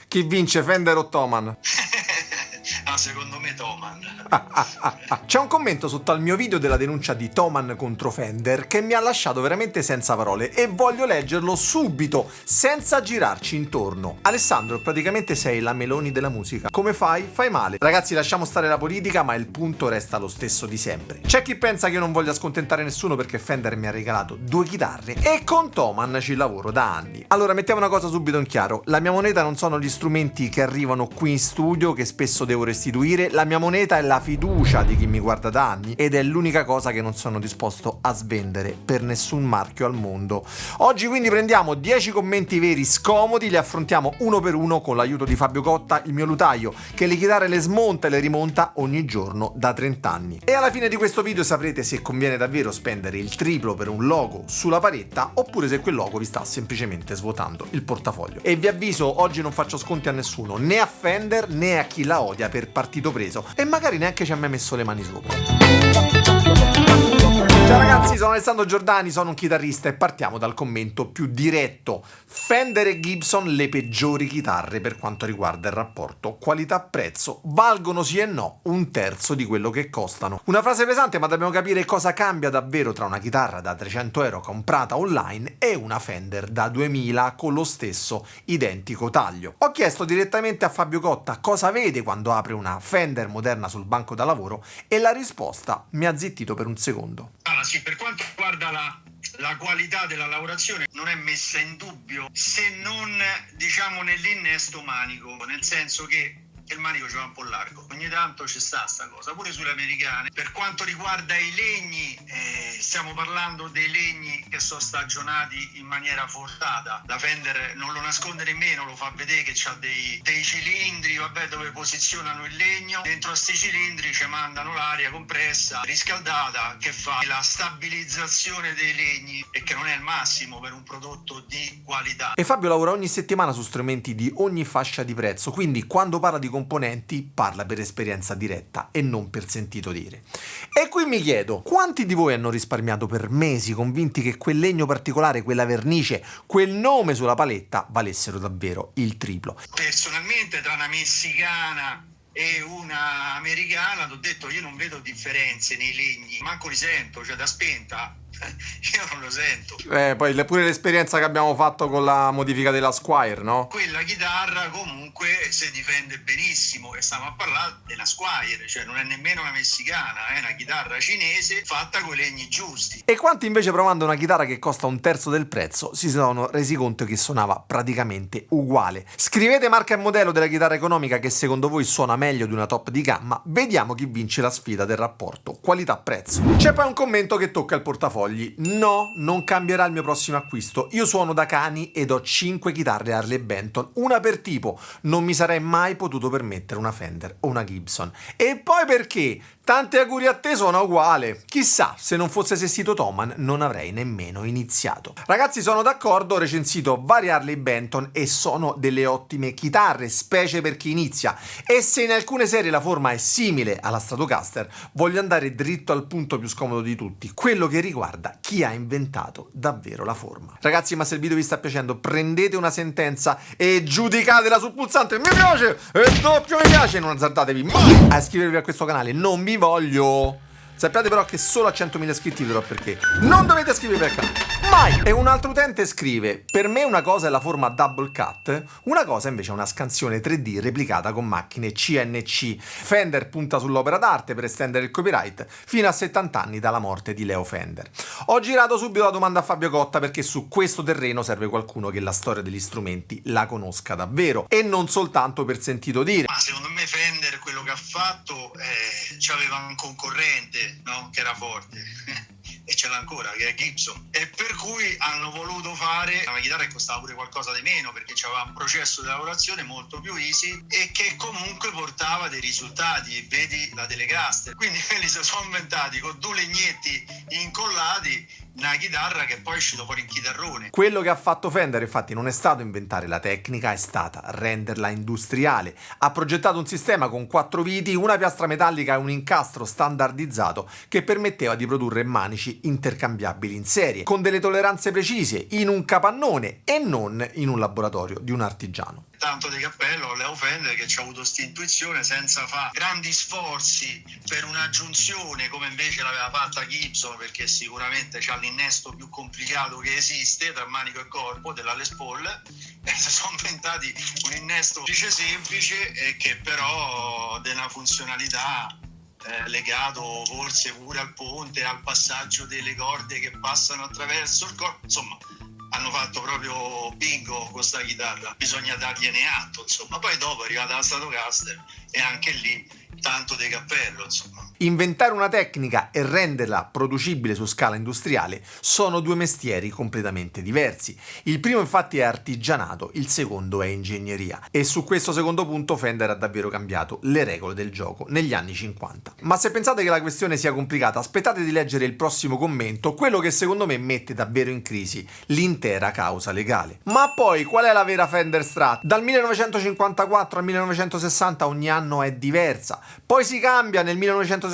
Chi vince, Fender o Thomann? No, secondo me Thomann. C'è un commento sotto al mio video della denuncia di Thomann contro Fender che mi ha lasciato veramente senza parole e voglio leggerlo subito, senza girarci intorno. Alessandro, praticamente sei la Meloni della musica. Come fai? Fai male. Ragazzi, lasciamo stare la politica, ma il punto resta lo stesso di sempre. C'è chi pensa che io non voglia scontentare nessuno perché Fender mi ha regalato 2 chitarre e con Thomann ci lavoro da anni. Allora, mettiamo una cosa subito in chiaro. La mia moneta non sono gli strumenti che arrivano qui in studio, che spesso devo restituire. La mia moneta è la fiducia di chi mi guarda da anni ed è l'unica cosa che non sono disposto a svendere per nessun marchio al mondo. Oggi quindi prendiamo 10 commenti veri scomodi, li affrontiamo uno per uno con l'aiuto di Fabio Cotta, il mio lutaio, che le chitarre le smonta e le rimonta ogni giorno da 30 anni. E alla fine di questo video saprete se conviene davvero spendere il triplo per un logo sulla paretta oppure se quel logo vi sta semplicemente svuotando il portafoglio. E vi avviso, oggi non faccio sconti a nessuno, né a Fender né a chi la odia per partito preso e magari neanche ci ha mai messo le mani sopra. Ciao ragazzi, sono Alessandro Giordani, sono un chitarrista e partiamo dal commento più diretto. Fender e Gibson le peggiori chitarre per quanto riguarda il rapporto qualità-prezzo. Valgono sì e no un terzo di quello che costano. Una frase pesante, ma dobbiamo capire cosa cambia davvero tra una chitarra da 300 euro comprata online e una Fender da 2000 con lo stesso identico taglio. Ho chiesto direttamente a Fabio Cotta cosa vede quando apre una Fender moderna sul banco da lavoro e la risposta mi ha zittito per un secondo. Allora, sì, per quanto riguarda la qualità della lavorazione non è messa in dubbio, se non diciamo nell'innesto manico, nel senso che il manico ce va un po' largo, ogni tanto c'è sta cosa, pure sulle americane. Per quanto riguarda i legni, stiamo parlando dei legni che sono stagionati in maniera forzata. La Fender non lo nasconde nemmeno, lo fa vedere che c'ha dei cilindri, vabbè, dove posizionano il legno. Dentro a sti cilindri ci mandano l'aria compressa, riscaldata, che fa la stabilizzazione dei legni e che non è il massimo per un prodotto di qualità. E Fabio lavora ogni settimana su strumenti di ogni fascia di prezzo, quindi quando parla di componenti parla per esperienza diretta e non per sentito dire. E qui mi chiedo, quanti di voi hanno risparmiato per mesi convinti che quel legno particolare, quella vernice, quel nome sulla paletta valessero davvero il triplo? Personalmente tra una messicana e una americana ti ho detto, io non vedo differenze nei legni, manco li sento, cioè da spenta io non lo sento. Poi pure l'esperienza che abbiamo fatto con la modifica della Squier, no? Quella chitarra comunque si difende benissimo e stiamo a parlare della Squier, cioè non è nemmeno una messicana, è una chitarra cinese fatta con i legni giusti. E quanti invece provando una chitarra che costa un terzo del prezzo si sono resi conto che suonava praticamente uguale? Scrivete marca e modello della chitarra economica che secondo voi suona meglio di una top di gamma, vediamo chi vince la sfida del rapporto qualità-prezzo. C'è poi un commento che tocca il portafoglio. No, non cambierà il mio prossimo acquisto. Io suono da cani ed ho 5 chitarre Harley Benton, una per tipo. Non mi sarei mai potuto permettere una Fender o una Gibson. E poi perché? Tanti auguri a te, suona uguale. Chissà, se non fosse esistito Thomann non avrei nemmeno iniziato. Ragazzi, sono d'accordo, ho recensito vari Harley Benton e sono delle ottime chitarre, specie per chi inizia. E se in alcune serie la forma è simile alla Stratocaster, voglio andare dritto al punto più scomodo di tutti, quello che riguarda chi ha inventato davvero la forma. Ragazzi, ma se il video vi sta piacendo, prendete una sentenza e giudicatela sul pulsante mi piace e doppio mi piace, non azzardatevi mai a iscrivervi a questo canale, non vi voglio. Sappiate però che solo a 100.000 iscritti vedrò perché non dovete iscrivervi al canale mai. E un altro utente scrive: per me una cosa è la forma double cut, una cosa invece è una scansione 3D replicata con macchine CNC. Fender punta sull'opera d'arte per estendere il copyright fino a 70 anni dalla morte di Leo Fender. Ho girato subito la domanda a Fabio Cotta perché su questo terreno serve qualcuno che la storia degli strumenti la conosca davvero e non soltanto per sentito dire. Ma secondo me Fender quello che ha fatto c'aveva un concorrente, no? Che era forte e ce l'ha ancora, che è Gibson, e per cui hanno voluto fare una chitarra che costava pure qualcosa di meno perché c'aveva un processo di lavorazione molto più easy e che comunque portava dei risultati, vedi la Telecaster. Quindi quelli si sono inventati con 2 legnetti incollati una chitarra che poi è uscito fuori in chitarrone. Quello che ha fatto Fender infatti non è stato inventare la tecnica, è stata renderla industriale. Ha progettato un sistema con 4 viti, una piastra metallica e un incastro standardizzato che permetteva di produrre manici intercambiabili in serie, con delle tolleranze precise, in un capannone e non in un laboratorio di un artigiano. tanto di cappello a Leo Fender che ci ha avuto questa intuizione senza fare grandi sforzi per un'aggiunzione come invece l'aveva fatta Gibson, perché sicuramente c'ha l'innesto più complicato che esiste tra manico e corpo della Les Paul, e si sono inventati un innesto semplice e che però ha una funzionalità legato forse pure al ponte, al passaggio delle corde che passano attraverso il corpo, insomma hanno fatto proprio bingo con sta chitarra, bisogna dargliene atto, insomma. Poi dopo è arrivata la Stratocaster e anche lì tanto di cappello, insomma. Inventare una tecnica e renderla producibile su scala industriale sono due mestieri completamente diversi. Il primo infatti è artigianato, il secondo è ingegneria. E su questo secondo punto Fender ha davvero cambiato le regole del gioco negli anni 50. Ma se pensate che la questione sia complicata, aspettate di leggere il prossimo commento, quello che secondo me mette davvero in crisi l'intera causa legale. Ma poi qual è la vera Fender Strat? Dal 1954 al 1960 ogni anno è diversa, poi si cambia nel 1962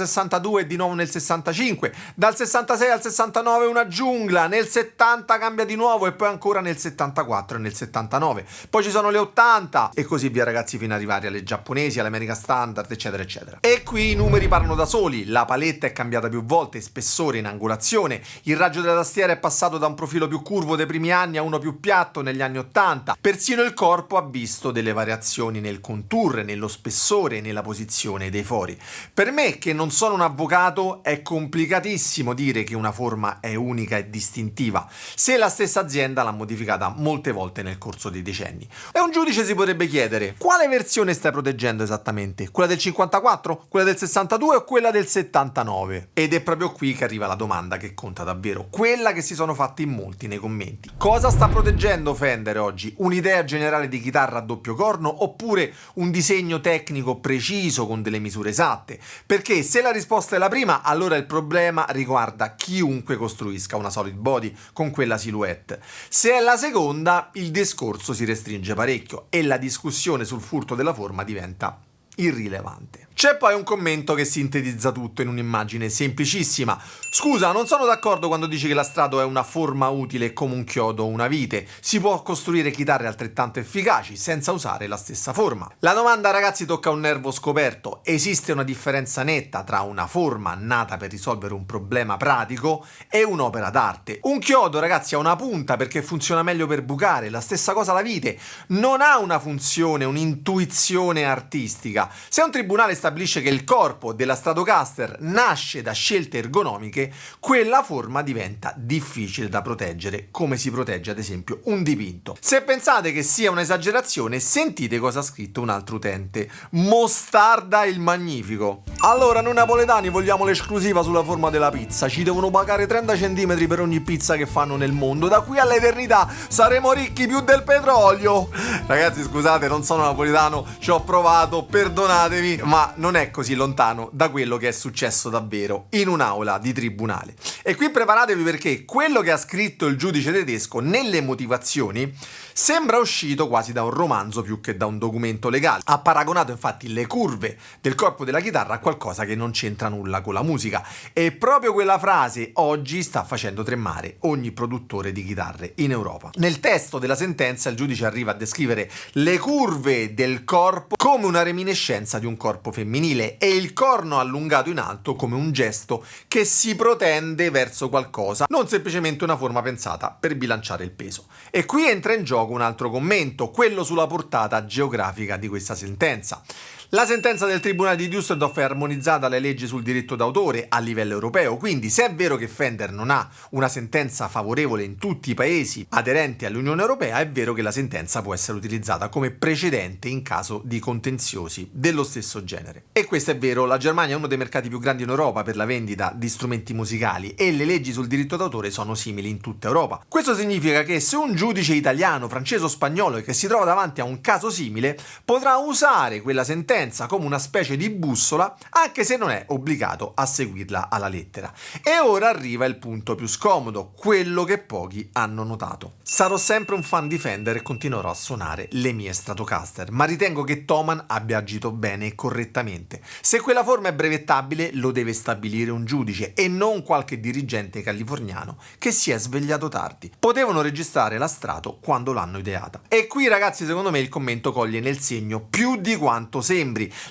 e di nuovo nel 65, dal 66 al 69 una giungla, nel 70 cambia di nuovo e poi ancora nel 74 e nel 79, poi ci sono le 80 e così via ragazzi, fino ad arrivare alle giapponesi, all'American Standard eccetera eccetera. E qui i numeri parlano da soli, la paletta è cambiata più volte, spessore in angolazione, il raggio della tastiera è passato da un profilo più curvo dei primi anni a uno più piatto negli anni 80, persino il corpo ha visto delle variazioni nel contour, nello spessore e nella posizione dei fori. Per me, che non sono un avvocato, è complicatissimo dire che una forma è unica e distintiva, se la stessa azienda l'ha modificata molte volte nel corso dei decenni. E un giudice si potrebbe chiedere: quale versione stai proteggendo esattamente? Quella del 54? Quella del 62 o quella del 79? Ed è proprio qui che arriva la domanda che conta davvero, quella che si sono fatti in molti nei commenti. Cosa sta proteggendo Fender oggi? Un'idea generale di chitarra a doppio corno oppure un disegno tecnico preciso con delle misure esatte? Perché se la risposta è la prima, allora il problema riguarda chiunque costruisca una solid body con quella silhouette. Se è la seconda, il discorso si restringe parecchio e la discussione sul furto della forma diventa irrilevante. C'è poi un commento che sintetizza tutto in un'immagine semplicissima. Scusa, non sono d'accordo quando dici che la Strato è una forma utile come un chiodo o una vite. Si può costruire chitarre altrettanto efficaci senza usare la stessa forma. La domanda ragazzi tocca un nervo scoperto. Esiste una differenza netta tra una forma nata per risolvere un problema pratico e un'opera d'arte. Un chiodo ragazzi ha una punta perché funziona meglio per bucare, la stessa cosa la vite. Non ha una funzione, un'intuizione artistica. Se un tribunale stabilisce che il corpo della Stratocaster nasce da scelte ergonomiche, quella forma diventa difficile da proteggere, come si protegge ad esempio un dipinto. Se pensate che sia un'esagerazione, sentite cosa ha scritto un altro utente. Mostarda il Magnifico. Allora, noi napoletani vogliamo l'esclusiva sulla forma della pizza. Ci devono pagare 30 cm per ogni pizza che fanno nel mondo. Da qui all'eternità saremo ricchi più del petrolio. Ragazzi, scusate, non sono napoletano, ci ho provato, perdonatemi, ma non è così lontano da quello che è successo davvero in un'aula di tribunale. E qui preparatevi perché quello che ha scritto il giudice tedesco nelle motivazioni sembra uscito quasi da un romanzo più che da un documento legale. Ha paragonato infatti le curve del corpo della chitarra a qualcosa che non c'entra nulla con la musica e proprio quella frase oggi sta facendo tremare ogni produttore di chitarre in Europa. Nel testo della sentenza il giudice arriva a descrivere le curve del corpo come una reminiscenza di un corpo femminile e il corno allungato in alto come un gesto che si protende verso qualcosa, non semplicemente una forma pensata per bilanciare il peso. E qui entra in gioco un altro commento, quello sulla portata geografica di questa sentenza. La sentenza del Tribunale di Düsseldorf è armonizzata alle leggi sul diritto d'autore a livello europeo, quindi se è vero che Fender non ha una sentenza favorevole in tutti i paesi aderenti all'Unione Europea, è vero che la sentenza può essere utilizzata come precedente in caso di contenziosi dello stesso genere. E questo è vero, la Germania è uno dei mercati più grandi in Europa per la vendita di strumenti musicali e le leggi sul diritto d'autore sono simili in tutta Europa. Questo significa che se un giudice italiano, francese o spagnolo che si trova davanti a un caso simile potrà usare quella sentenza sentenza come una specie di bussola, anche se non è obbligato a seguirla alla lettera. E ora arriva il punto più scomodo, quello che pochi hanno notato. Sarò sempre un fan di Fender e continuerò a suonare le mie Stratocaster, ma ritengo che Thomann abbia agito bene e correttamente. Se quella forma è brevettabile, lo deve stabilire un giudice e non qualche dirigente californiano che si è svegliato tardi. Potevano registrare la Strato quando l'hanno ideata. E qui, ragazzi, secondo me il commento coglie nel segno più di quanto sembri.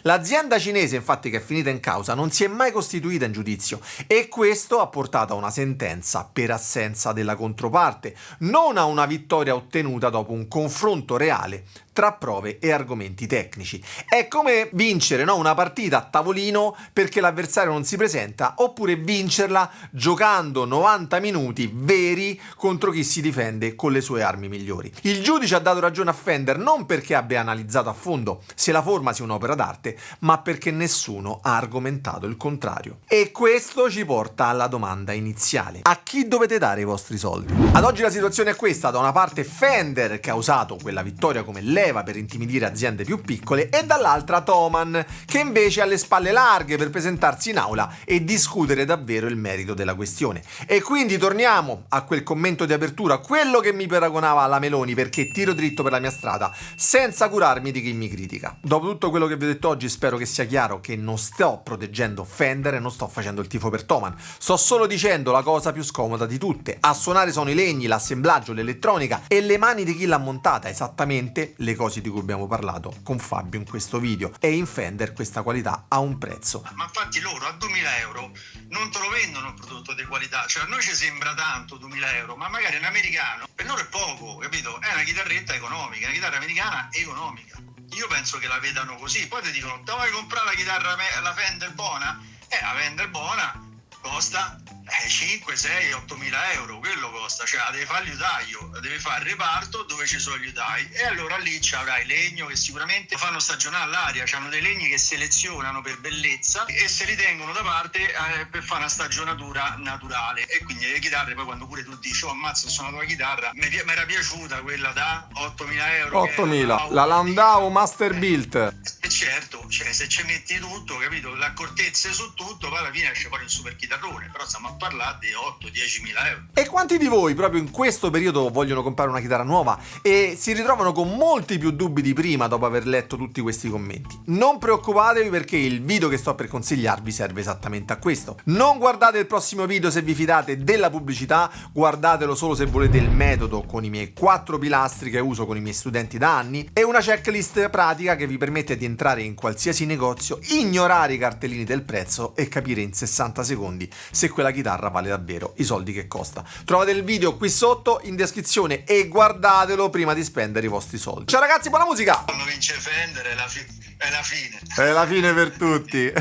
L'azienda cinese, infatti, che è finita in causa, non si è mai costituita in giudizio e questo ha portato a una sentenza per assenza della controparte, non a una vittoria ottenuta dopo un confronto reale tra prove e argomenti tecnici. È come vincere, no, una partita a tavolino perché l'avversario non si presenta, oppure vincerla giocando 90 minuti veri contro chi si difende con le sue armi migliori. Il giudice ha dato ragione a Fender non perché abbia analizzato a fondo se la forma sia un'opera d'arte, ma perché nessuno ha argomentato il contrario. E questo ci porta alla domanda iniziale: a chi dovete dare i vostri soldi? Ad oggi la situazione è questa: da una parte Fender, che ha usato quella vittoria come leva per intimidire aziende più piccole, e dall'altra Thomann, che invece ha le spalle larghe per presentarsi in aula e discutere davvero il merito della questione. E quindi torniamo a quel commento di apertura, quello che mi paragonava alla Meloni perché tiro dritto per la mia strada senza curarmi di chi mi critica. Dopo tutto quello che vi ho detto oggi, spero che sia chiaro che non sto proteggendo Fender e non sto facendo il tifo per Thomann, sto solo dicendo la cosa più scomoda di tutte: a suonare sono i legni, l'assemblaggio, l'elettronica e le mani di chi l'ha montata, esattamente le cose di cui abbiamo parlato con Fabio in questo video. E in Fender questa qualità ha un prezzo. Ma infatti loro a 2000 euro non te lo vendono un prodotto di qualità, cioè a noi ci sembra tanto 2000 euro, ma magari un americano per loro è poco, capito? È una chitarretta economica, una chitarra americana economica. Io penso che la vedano così. Poi ti dicono: te vuoi comprare la chitarra, la Fender buona? La Fender buona costa 5, 6, 8 mila euro, quello costa, cioè la devi fare il liutaio, la devi fare il reparto dove ci sono gli liutai, e allora lì ci avrai legno che sicuramente fanno stagionare l'aria, hanno dei legni che selezionano per bellezza e se li tengono da parte per fare una stagionatura naturale. E quindi le chitarre, poi quando pure tu dici: oh ammazza, sono la tua chitarra, mi era piaciuta quella da 8.000 euro, 8.000, la Landau Masterbuilt. E certo, cioè se ci metti tutto, capito, le accortezze su tutto, poi alla fine esce fuori un super chitarrone, però stiamo a parlare di 8-10 mila euro. E quanti di voi proprio in questo periodo vogliono comprare una chitarra nuova e si ritrovano con molti più dubbi di prima dopo aver letto tutti questi commenti? Non preoccupatevi, perché il video che sto per consigliarvi serve esattamente a questo. Non guardate il prossimo video se vi fidate della pubblicità, guardatelo solo se volete il metodo con i miei 4 pilastri che uso con i miei studenti da anni e una checklist pratica che vi permette di entrare in qualsiasi negozio, ignorare i cartellini del prezzo e capire in 60 secondi se quella chitarra vale davvero i soldi che costa. Trovate il video qui sotto in descrizione e guardatelo prima di spendere i vostri soldi. Ciao ragazzi, buona musica! Quando vince Fender è la fine. È la fine per tutti.